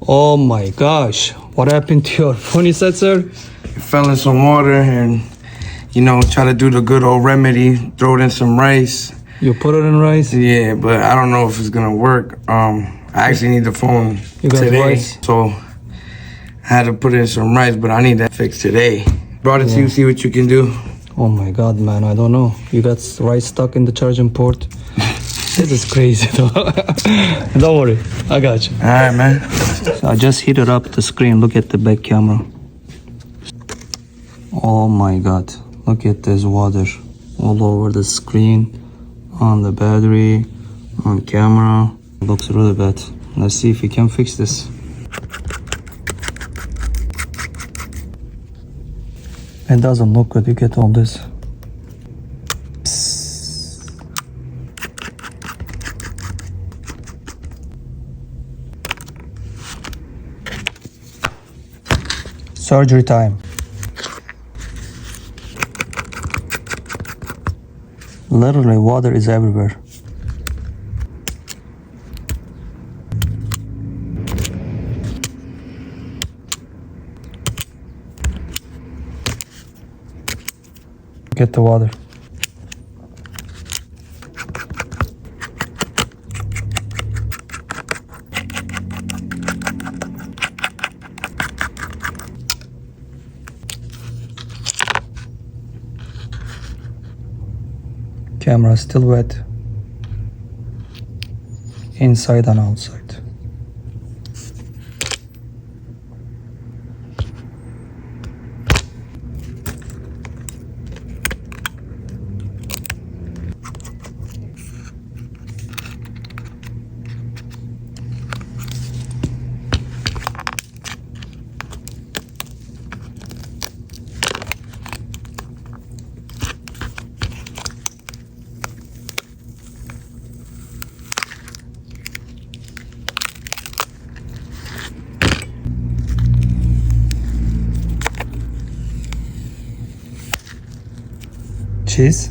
Oh my gosh, what happened to your phone, you said, sir? It fell in some water and, try to do the good old remedy, throw it in some rice. You put it in rice? Yeah, but I don't know if it's gonna work. I actually need the phone today. Rice? So I had to put it in some rice, but I need that fixed today. Brought it to you, see what you can do. Oh my god, man, I don't know. You got rice stuck in the charging port. This is crazy though. Don't worry, I got you. Alright, man. So I just heated up the screen. Look at the back camera. Oh my god, look at this water all over the screen, on the battery, on camera. It looks really bad. Let's see if we can fix this. It doesn't look good. You get all this. Surgery time. Literally, water is everywhere. Get the water. Camera still wet, inside and outside. Cheese.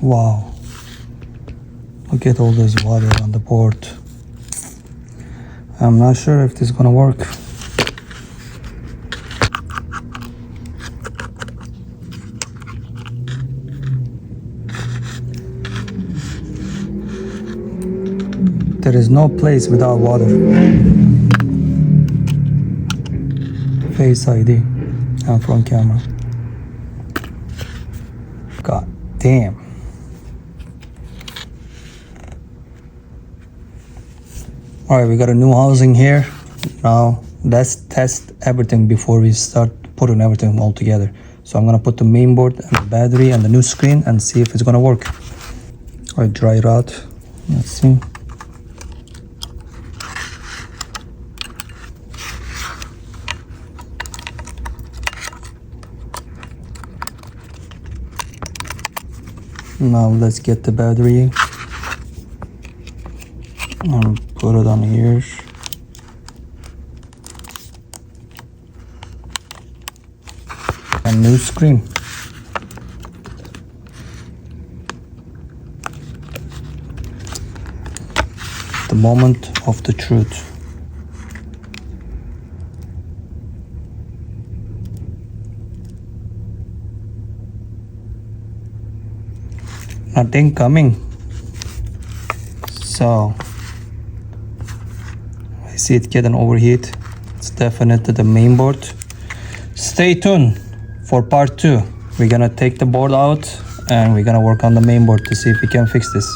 Wow. Look at all this water on the board. I'm not sure if this is gonna work. There is no place without water. Face ID and front camera. God damn. Alright, we got a new housing here. Now let's test everything before we start putting everything all together. So I'm gonna put the main board and the battery and the new screen and see if it's gonna work. Alright, dry it out. Let's see. Now let's get the battery and put it on here. And new screen. The moment of the truth. Nothing coming. So I see it getting overheat. It's definitely the main board. Stay tuned for part 2. We're gonna take the board out and we're gonna work on the main board to see if we can fix this.